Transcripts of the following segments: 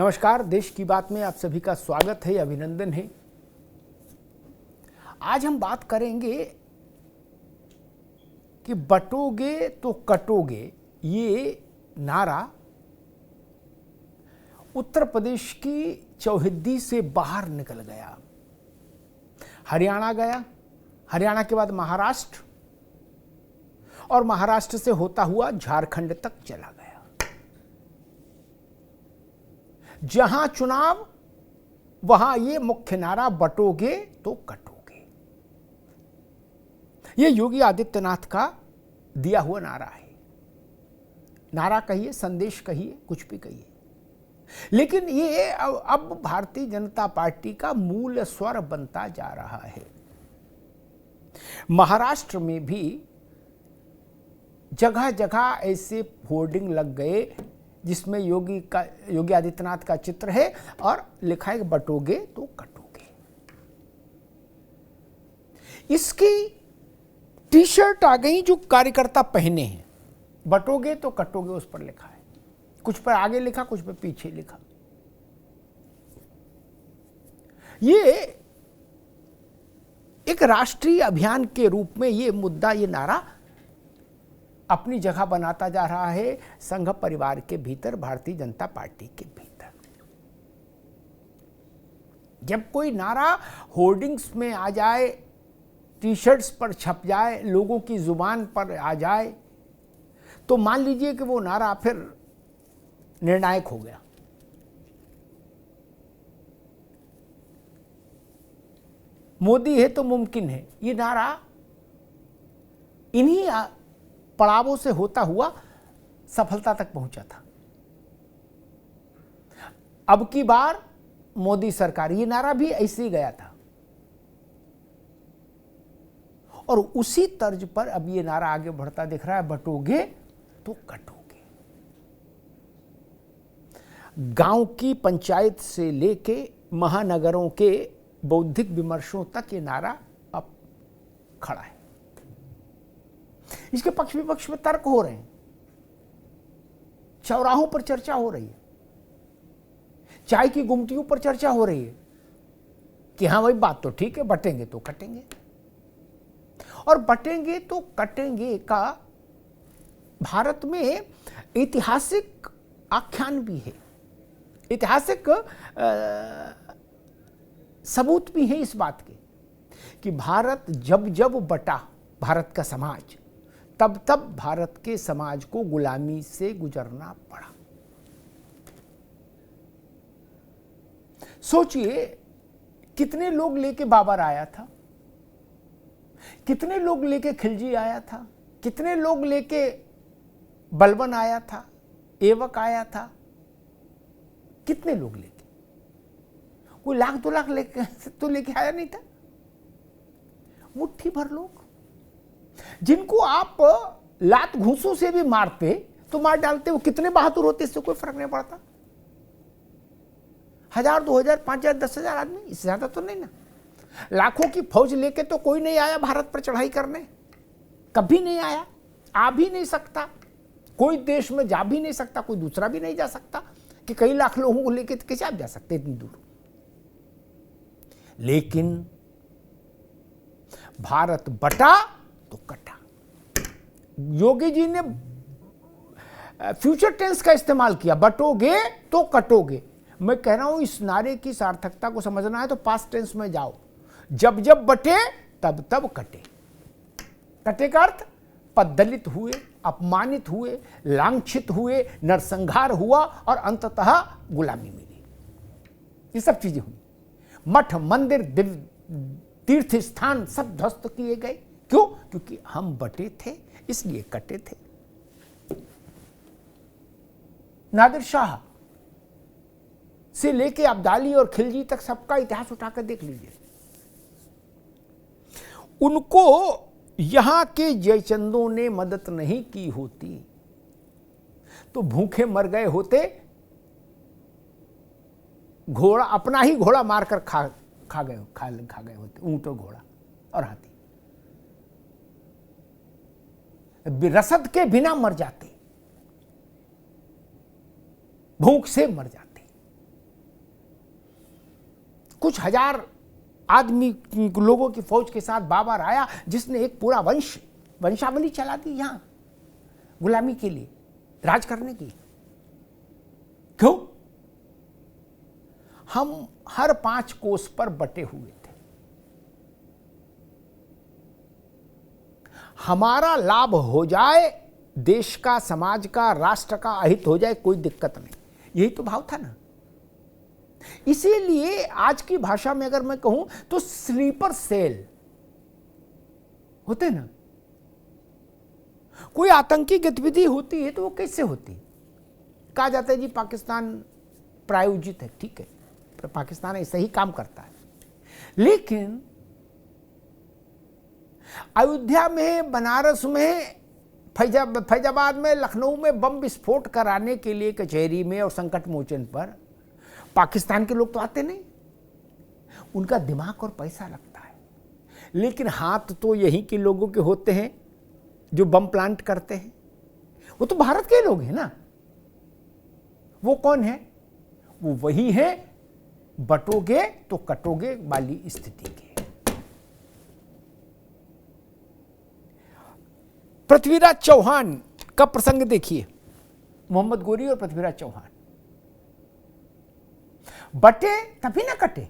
नमस्कार। देश की बात में आप सभी का स्वागत है, अभिनंदन है। आज हम बात करेंगे कि बटोगे तो कटोगे ये नारा उत्तर प्रदेश की चौहद्दी से बाहर निकल गया, हरियाणा गया, हरियाणा के बाद महाराष्ट्र और महाराष्ट्र से होता हुआ झारखंड तक चला गया। जहां चुनाव वहां ये मुख्य नारा बटोगे तो कटोगे। ये योगी आदित्यनाथ का दिया हुआ नारा है। नारा कहिए, संदेश कहिए, कुछ भी कहिए, लेकिन ये अब भारतीय जनता पार्टी का मूल स्वर बनता जा रहा है। महाराष्ट्र में भी जगह जगह ऐसे होर्डिंग लग गए जिसमें योगी आदित्यनाथ का चित्र है और लिखा है बटोगे तो कटोगे। इसकी टी शर्ट आ गई जो कार्यकर्ता पहने हैं, बटोगे तो कटोगे उस पर लिखा है। कुछ पर आगे लिखा, कुछ पर पीछे लिखा। ये एक राष्ट्रीय अभियान के रूप में ये मुद्दा, ये नारा अपनी जगह बनाता जा रहा है संघ परिवार के भीतर, भारतीय जनता पार्टी के भीतर। जब कोई नारा होर्डिंग्स में आ जाए, टी शर्ट्स पर छप जाए, लोगों की जुबान पर आ जाए, तो मान लीजिए कि वो नारा फिर निर्णायक हो गया। मोदी है तो मुमकिन है, ये नारा इन्हीं पड़ावों से होता हुआ सफलता तक पहुंचा था। अब की बार मोदी सरकार, ये नारा भी ऐसे ही गया था और उसी तर्ज पर अब ये नारा आगे बढ़ता दिख रहा है, बटोगे तो कटोगे। गांव की पंचायत से लेके महानगरों के बौद्धिक विमर्शों तक ये नारा अब खड़ा है। इसके पक्ष विपक्ष में तर्क हो रहे हैं, चौराहों पर चर्चा हो रही है, चाय की गुमटियों पर चर्चा हो रही है कि हाँ भाई बात तो ठीक है, बटेंगे तो कटेंगे। और बटेंगे तो कटेंगे का भारत में ऐतिहासिक आख्यान भी है, ऐतिहासिक सबूत भी है इस बात के कि भारत जब जब बटा, भारत का समाज, तब तब भारत के समाज को गुलामी से गुजरना पड़ा। सोचिए कितने लोग लेके बाबर आया था, कितने लोग लेके खिलजी आया था, कितने लोग लेके बलबन आया था, एवक आया था, कितने लोग लेके, कोई लाख दो लाख लेके तो लेके आया नहीं था। मुट्ठी भर लोग जिनको आप लात घूंसों से भी मारते तो मार डालते, वो कितने बहादुर होते, इससे कोई फर्क नहीं पड़ता। 1000, 2000, 5000, 10,000 आदमी, इससे ज्यादा तो नहीं ना। लाखों की फौज लेके तो कोई नहीं आया भारत पर चढ़ाई करने, कभी नहीं आया, आ भी नहीं सकता। कोई देश में जा भी नहीं सकता, कोई दूसरा भी नहीं जा सकता कि कई लाख लोगों को लेके कैसे आप जा सकते इतनी दूर। लेकिन भारत बटा तो कटा। योगी जी ने फ्यूचर टेंस का इस्तेमाल किया, बटोगे तो कटोगे। मैं कह रहा हूं इस नारे की सार्थकता को समझना है तो पास्ट टेंस में जाओ, जब जब बटे तब तब कटे। कटे का अर्थ पददलित हुए, अपमानित हुए, लांछित हुए, नरसंहार हुआ और अंततः गुलामी मिली। ये सब चीजें हुई। मठ, मंदिर, तीर्थ स्थान सब ध्वस्त किए गए। क्यों? क्योंकि हम बटे थे, इसलिए कटे थे। नादिर शाह से लेके अब्दाली और खिलजी तक सबका इतिहास उठाकर देख लीजिए। उनको यहां के जयचंदों ने मदद नहीं की होती तो भूखे मर गए होते, घोड़ा अपना ही घोड़ा मारकर खा गए होते, ऊंट और घोड़ा और हाथी। रसद के बिना मर जाते, भूख से मर जाते। कुछ हजार आदमी लोगों की फौज के साथ बाबर आया, जिसने एक पूरा वंशावली चला दी यहां गुलामी के लिए, राज करने की। क्यों? हम हर 5 कोस पर बटे हुए थे। हमारा लाभ हो जाए, देश का, समाज का, राष्ट्र का अहित हो जाए, कोई दिक्कत नहीं। यही तो भाव था ना। इसीलिए आज की भाषा में अगर मैं कहूं तो स्लीपर सेल होते ना, कोई आतंकी गतिविधि होती है तो वो कैसे होती? कहा जाता है जी पाकिस्तान प्रायोजित है, ठीक है, पाकिस्तान ऐसा ही काम करता है। लेकिन अयोध्या में, बनारस में, फैजाबाद में, लखनऊ में बम विस्फोट कराने के लिए कचहरी में और संकट मोचन पर पाकिस्तान के लोग तो आते नहीं, उनका दिमाग और पैसा लगता है। लेकिन हाथ तो यहीं के लोगों के होते हैं जो बम प्लांट करते हैं, वो तो भारत के लोग हैं ना। वो कौन है? वो वही है बटोगे तो कटोगे वाली स्थिति के। पृथ्वीराज चौहान का प्रसंग देखिए, मोहम्मद गोरी और पृथ्वीराज चौहान बटे तभी ना कटे।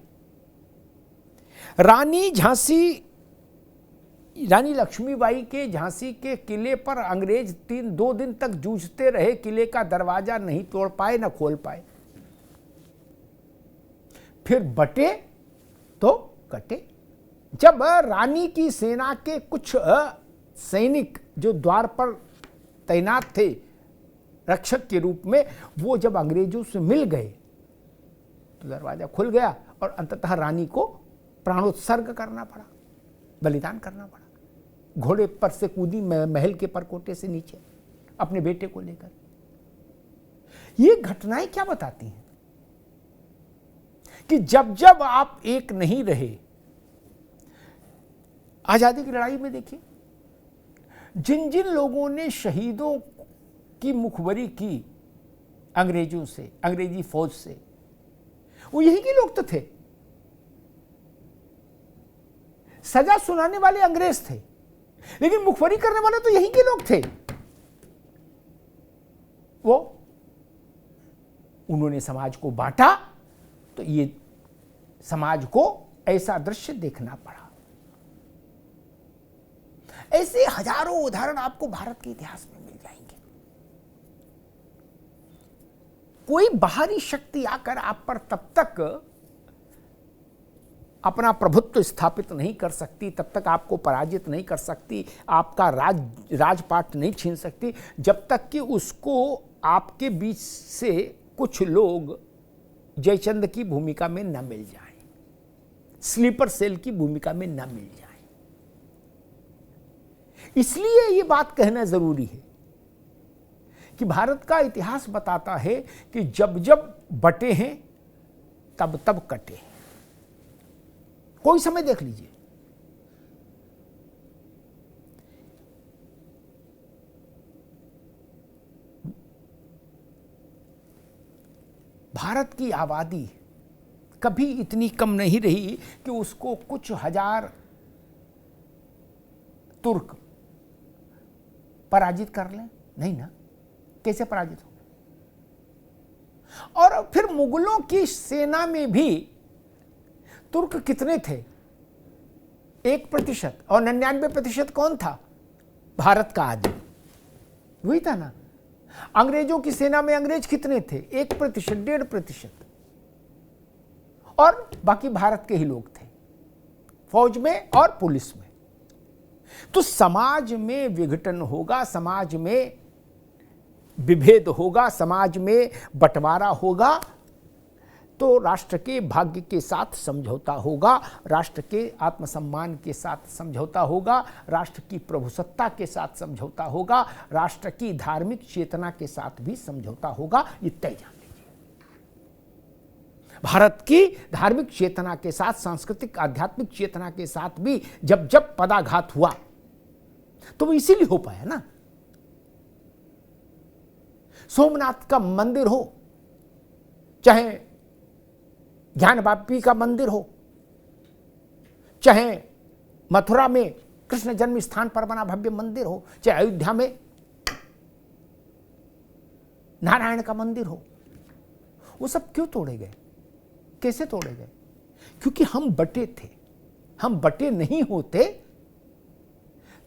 रानी लक्ष्मीबाई के झांसी के किले पर अंग्रेज 2 दिन तक जूझते रहे, किले का दरवाजा नहीं तोड़ पाए, ना खोल पाए। फिर बटे तो कटे। जब रानी की सेना के कुछ सैनिक जो द्वार पर तैनात थे रक्षक के रूप में, वो जब अंग्रेजों से मिल गए तो दरवाजा खुल गया और अंततः रानी को प्राणोत्सर्ग करना पड़ा, बलिदान करना पड़ा। घोड़े पर से कूदी महल के परकोटे से नीचे अपने बेटे को लेकर। ये घटनाएं क्या बताती हैं कि जब जब आप एक नहीं रहे, आजादी की लड़ाई में देखिए, जिन जिन लोगों ने शहीदों की मुखबरी की अंग्रेजों से, अंग्रेजी फौज से, वो यही के लोग तो थे। सजा सुनाने वाले अंग्रेज थे, लेकिन मुखबरी करने वाले तो यही के लोग थे। वो उन्होंने समाज को बांटा, तो ये समाज को ऐसा दृश्य देखना पड़ा। ऐसे हजारों उदाहरण आपको भारत के इतिहास में मिल जाएंगे। कोई बाहरी शक्ति आकर आप पर तब तक अपना प्रभुत्व स्थापित नहीं कर सकती, तब तक आपको पराजित नहीं कर सकती, आपका राजपाट नहीं छीन सकती, जब तक कि उसको आपके बीच से कुछ लोग जयचंद की भूमिका में न मिल जाएं, स्लीपर सेल की भूमिका में न मिल जाएं। इसलिए ये बात कहना जरूरी है कि भारत का इतिहास बताता है कि जब जब बटे हैं तब तब कटे हैं। कोई समय देख लीजिए, भारत की आबादी कभी इतनी कम नहीं रही कि उसको कुछ हजार तुर्क पराजित कर लें। नहीं ना, कैसे पराजित हो? और फिर मुगलों की सेना में भी तुर्क कितने थे? 1%, और 99% कौन था? भारत का आदमी, वही था ना। अंग्रेजों की सेना में अंग्रेज कितने थे? 1%, 1.5%, और बाकी भारत के ही लोग थे, फौज में और पुलिस में। तो समाज में विघटन होगा, समाज में विभेद होगा, समाज में बंटवारा होगा, तो राष्ट्र के भाग्य के साथ समझौता होगा, राष्ट्र के आत्मसम्मान के साथ समझौता होगा, राष्ट्र की प्रभुसत्ता के साथ समझौता होगा, राष्ट्र की धार्मिक चेतना के साथ भी समझौता होगा। ये तय जान लीजिए। भारत की धार्मिक चेतना के साथ, सांस्कृतिक आध्यात्मिक चेतना के साथ भी जब जब पदाघात हुआ तो वो इसीलिए हो पाया ना। सोमनाथ का मंदिर हो, चाहे ज्ञानवापी का मंदिर हो, चाहे मथुरा में कृष्ण जन्म स्थान पर बना भव्य मंदिर हो, चाहे अयोध्या में नारायण का मंदिर हो, वो सब क्यों तोड़े गए? कैसे तोड़े गए? क्योंकि हम बटे थे। हम बटे नहीं होते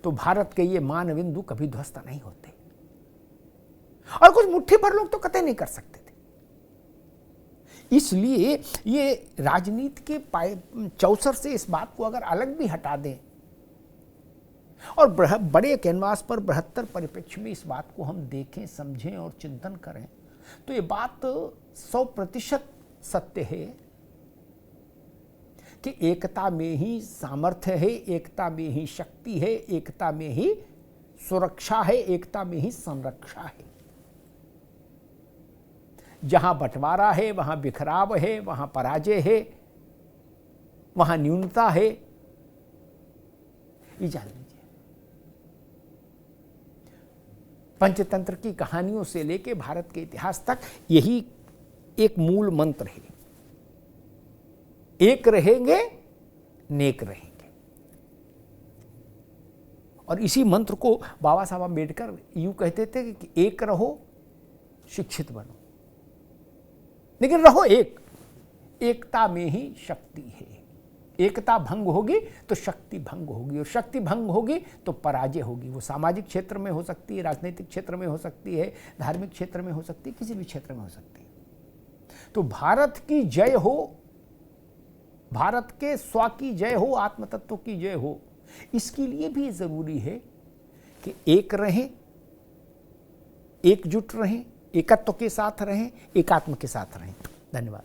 तो भारत के ये मानबिंदु कभी ध्वस्त नहीं होते, और कुछ मुट्ठी भर लोग तो कतई नहीं कर सकते थे। इसलिए ये राजनीति के चौसर से इस बात को अगर अलग भी हटा दें और बड़े कैनवास पर बृहत्तर परिप्रेक्ष्य में इस बात को हम देखें, समझें और चिंतन करें, तो ये बात 100% सत्य है कि एकता में ही सामर्थ्य है, एकता में ही शक्ति है, एकता में ही सुरक्षा है, एकता में ही संरक्षा है। जहां बंटवारा है वहां बिखराव है, वहां पराजय है, वहां न्यूनता है, ये जान लीजिए। पंचतंत्र की कहानियों से लेके भारत के इतिहास तक यही एक मूल मंत्र है, एक रहेंगे नेक रहेंगे। और इसी मंत्र को बाबा साहब अम्बेडकर यूं कहते थे कि एक रहो, शिक्षित बनो, लेकिन रहो एक। एकता में ही शक्ति है। एकता भंग होगी तो शक्ति भंग होगी, और शक्ति भंग होगी तो पराजय होगी। वो सामाजिक क्षेत्र में हो सकती है, राजनीतिक क्षेत्र में हो सकती है, धार्मिक क्षेत्र में हो सकती है, किसी भी क्षेत्र में हो सकती है। तो भारत की जय हो, भारत के स्व की जय हो, आत्म तत्व की जय हो, इसके लिए भी जरूरी है कि एक रहें, एकजुट रहें, एकत्व के साथ रहें, एकात्म के साथ रहें। धन्यवाद।